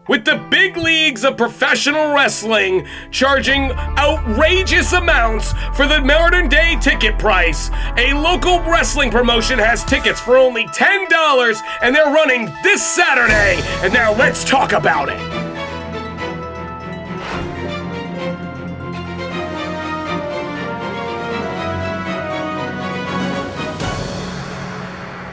With the big leagues of professional wrestling charging outrageous amounts for the modern day ticket price, a local wrestling promotion has tickets for only $10 and they're running this Saturday. And now let's talk about it.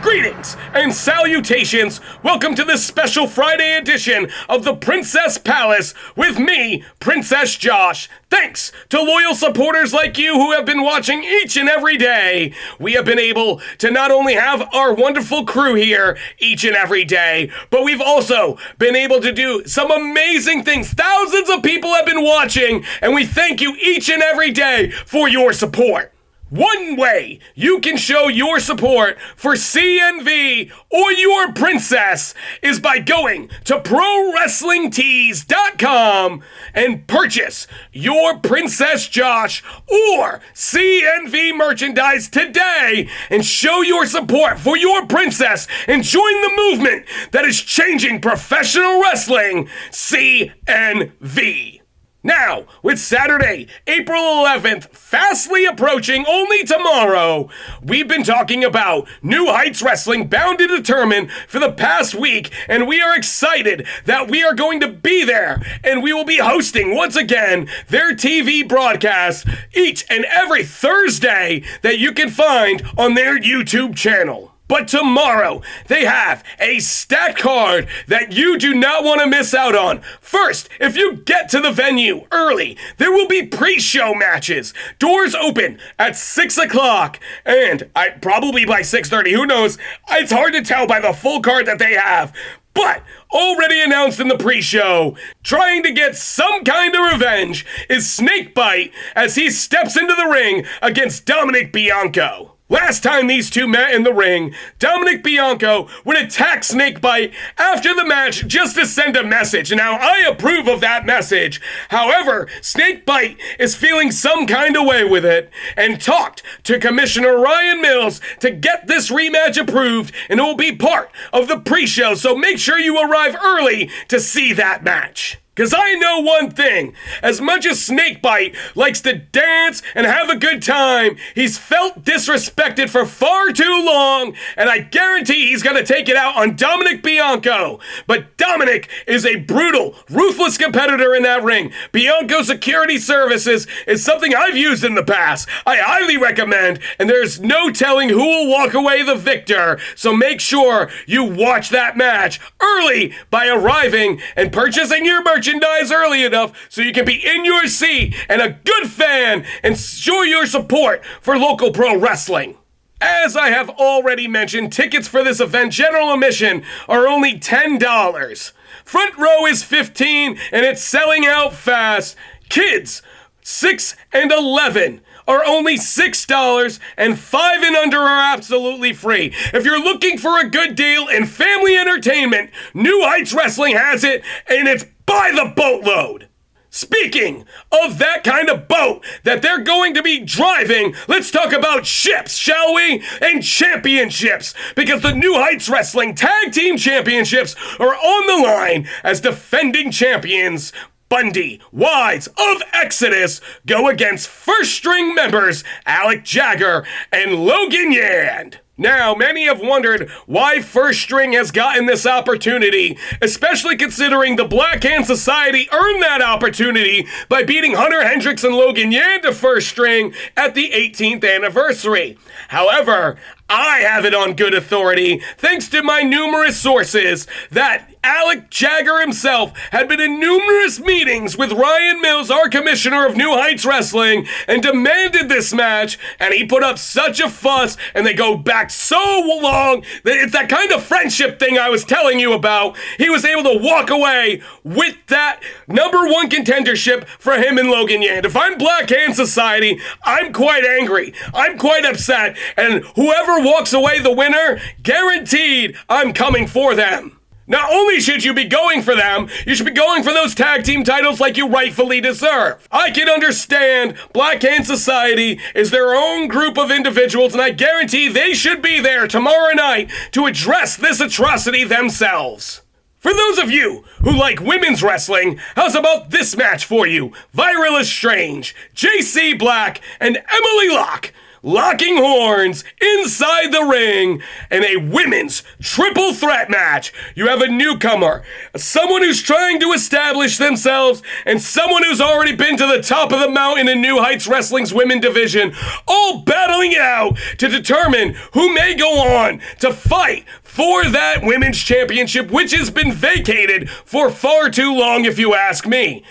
Greetings and salutations. Welcome to this special Friday edition of the Princess Palace with me, Princess Josh. Thanks to loyal supporters like you who have been watching each and every day. We have been able to not only have our wonderful crew here each and every day, but we've also been able to do some amazing things. Thousands of people have been watching, and we thank you each and every day for your support. One way you can show your support for CNV or your princess is by going to ProWrestlingTees.com and purchase your Princess Josh or CNV merchandise today and show your support for your princess and join the movement that is changing professional wrestling, CNV. Now, with Saturday, April 11th, fastly approaching only tomorrow, we've been talking about New Heights Wrestling bound to determine for the past week, and we are excited that we are going to be there, and we will be hosting, once again, their TV broadcast each and every Thursday that you can find on their YouTube channel. But tomorrow, they have a stacked card that you do not want to miss out on. First, if you get to the venue early, there will be pre-show matches. Doors open at 6 o'clock, and probably by 6:30, who knows? It's hard to tell by the full card that they have. But already announced in the pre-show, trying to get some kind of revenge is Snakebite as he steps into the ring against Dominic Bianco. Last time these two met in the ring, Dominic Bianco would attack Snakebite after the match just to send a message. Now, I approve of that message. However, Snakebite is feeling some kind of way with it and talked to Commissioner Ryan Mills to get this rematch approved, and it will be part of the pre-show, so make sure you arrive early to see that match. Because I know one thing, as much as Snakebite likes to dance and have a good time, he's felt disrespected for far too long, and I guarantee he's going to take it out on Dominic Bianco. But Dominic is a brutal, ruthless competitor in that ring. Bianco Security Services is something I've used in the past. I highly recommend, and there's no telling who will walk away the victor, so make sure you watch that match early by arriving and purchasing your merchandise early enough so you can be in your seat and a good fan and show your support for local pro wrestling. As I have already mentioned, tickets for this event, general admission, are only $10. Front row is $15 and it's selling out fast. Kids 6 and 11 are only $6, and 5 and under are absolutely free. If you're looking for a good deal in family entertainment, New Heights Wrestling has it, and it's by the boatload. Speaking of that kind of boat that they're going to be driving, let's talk about ships, shall we? And championships, because the New Heights Wrestling Tag Team Championships are on the line as defending champions Bundy Wides of Exodus go against first string members Alec Jagger and Logan Yand. Now, many have wondered why First String has gotten this opportunity, especially considering the Black Hand Society earned that opportunity by beating Hunter Hendricks and Logan Yand to First String at the 18th anniversary. However, I have it on good authority, thanks to my numerous sources, that Alec Jagger himself had been in numerous meetings with Ryan Mills, our commissioner of New Heights Wrestling, and demanded this match, and he put up such a fuss, and they go back so long that it's that kind of friendship thing I was telling you about. He was able to walk away with that #1 contendership for him and Logan Yand. If I'm Black Hand Society, I'm quite angry. I'm quite upset, and whoever walks away the winner, guaranteed I'm coming for them. Not only should you be going for them, you should be going for those tag team titles like you rightfully deserve. I can understand Black Hand Society is their own group of individuals, and I guarantee they should be there tomorrow night to address this atrocity themselves. For those of you who like women's wrestling, how's about this match for you? Viral is Strange, JC Black, and Emily Locke locking horns inside the ring in a women's triple threat match. You have a newcomer, someone who's trying to establish themselves, and someone who's already been to the top of the mountain in New Heights Wrestling's women division, all battling it out to determine who may go on to fight for that women's championship, which has been vacated for far too long, if you ask me.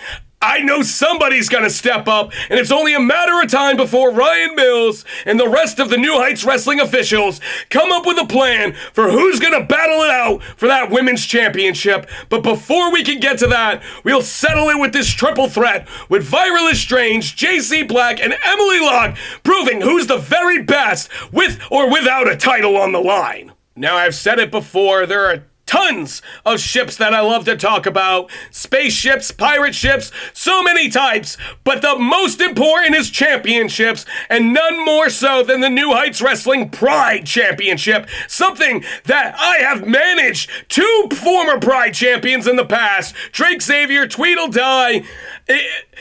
I know somebody's gonna step up, and it's only a matter of time before Ryan Mills and the rest of the New Heights Wrestling officials come up with a plan for who's gonna battle it out for that women's championship. But before we can get to that, we'll settle it with this triple threat with Viral is Strange, JC Black, and Emily Locke proving who's the very best with or without a title on the line. Now, I've said it before, there are tons of ships that I love to talk about. Spaceships, pirate ships, so many types. But the most important is championships, and none more so than the New Heights Wrestling Pride Championship. Something that I have managed two former Pride champions in the past. Drake Xavier, Tweedledee.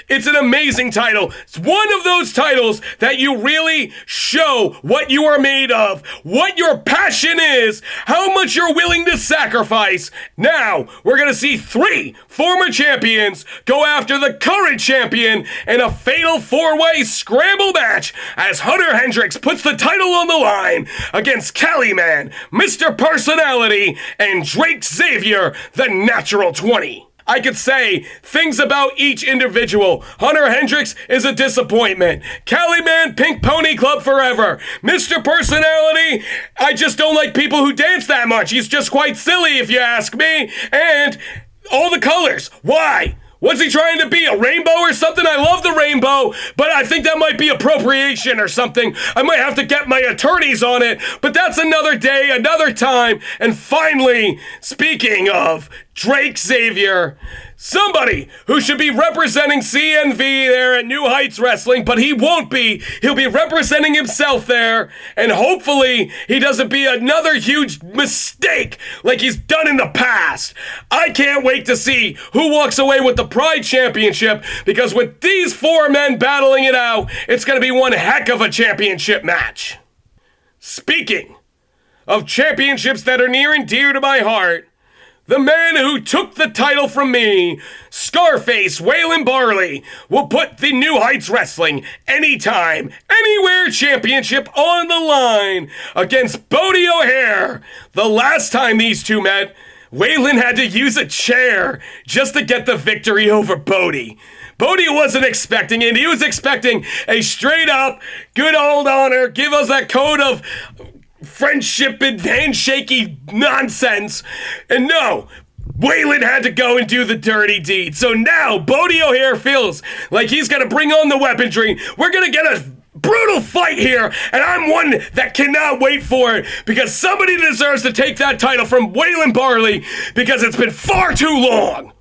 It's an amazing title. It's one of those titles that you really show what you are made of, what your passion is, how much you're willing to sacrifice. Now, we're going to see three former champions go after the current champion in a fatal four-way scramble match as Hunter Hendricks puts the title on the line against Cali Man, Mr. Personality, and Drake Xavier, the Natural 20. I could say things about each individual. Hunter Hendricks is a disappointment. Cali Man, Pink Pony Club forever. Mr. Personality, I just don't like people who dance that much. He's just quite silly if you ask me. And all the colors. Why? What's he trying to be, a rainbow or something? I love the rainbow, but I think that might be appropriation or something. I might have to get my attorneys on it, but that's another day, another time. And finally, speaking of Drake Xavier, somebody who should be representing CNV there at New Heights Wrestling, but he won't be. He'll be representing himself there, and hopefully he doesn't be another huge mistake like he's done in the past. I can't wait to see who walks away with the Pride Championship, because with these four men battling it out, it's going to be one heck of a championship match. Speaking of championships that are near and dear to my heart, the man who took the title from me, Scarface Waylon Barley, will put the New Heights Wrestling Anytime, Anywhere Championship on the line against Bodie O'Hare. The last time these two met, Waylon had to use a chair just to get the victory over Bodie. Bodie wasn't expecting it. He was expecting a straight up, good old honor, give us that code of friendship and handshakey nonsense. And no, Waylon had to go and do the dirty deed. So now Bodie O'Hare feels like he's going to bring on the weaponry. We're going to get a brutal fight here, and I'm one that cannot wait for it, because somebody deserves to take that title from Waylon Barley, because it's been far too long.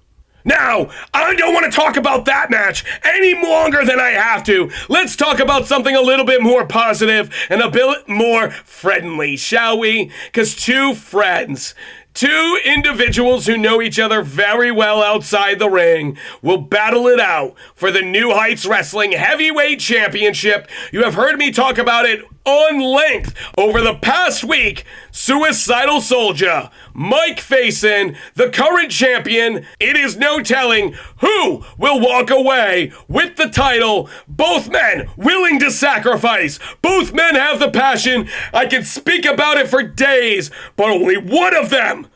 Now, I don't want to talk about that match any longer than I have to. Let's talk about something a little bit more positive and a bit more friendly, shall we? Because two friends, two individuals who know each other very well outside the ring, will battle it out for the New Heights Wrestling Heavyweight Championship. You have heard me talk about it on length over the past week. Suicidal Soldier, Mike facing the current champion. It is no telling who will walk away with the title. Both men willing to sacrifice. Both men have the passion. I can speak about it for days, but only one of them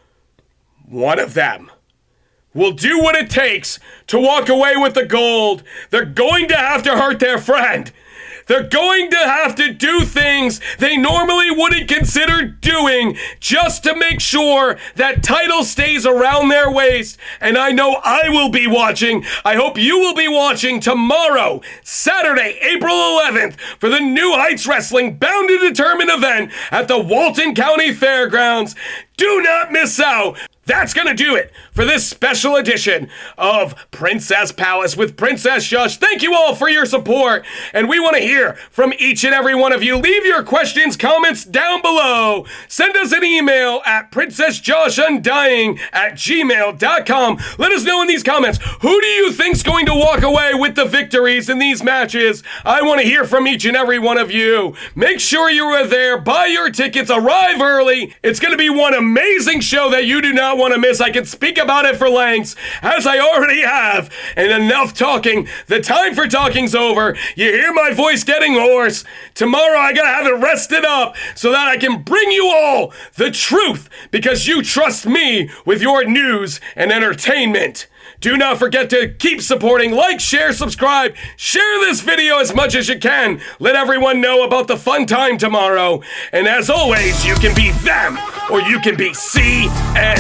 will do what it takes to walk away with the gold. They're going to have to hurt their friend. They're going to have to do things they normally wouldn't consider doing just to make sure that title stays around their waist. And I know I will be watching. I hope you will be watching tomorrow, Saturday, April 11th, for the New Heights Wrestling Bound to Determine event at the Walton County Fairgrounds. Do not miss out. That's gonna do it for this special edition of Princess Palace with Princess Josh. Thank you all for your support, and we want to hear from each and every one of you. Leave your questions, comments down below. Send us an email at princessjoshundying@gmail.com. Let us know in these comments, who do you think's going to walk away with the victories in these matches? I want to hear from each and every one of you. Make sure you are there, buy your tickets, arrive early. It's going to be one amazing show that you do not want to miss. I can speak about it for lengths, as I already have. And enough talking. The time for talking's over. You hear my voice getting hoarse. Tomorrow I gotta have it rested up so that I can bring you all the truth, because you trust me with your news and entertainment. Do not forget to keep supporting, like, share, subscribe, share this video as much as you can. Let everyone know about the fun time tomorrow. And as always, you can be them or you can be CN.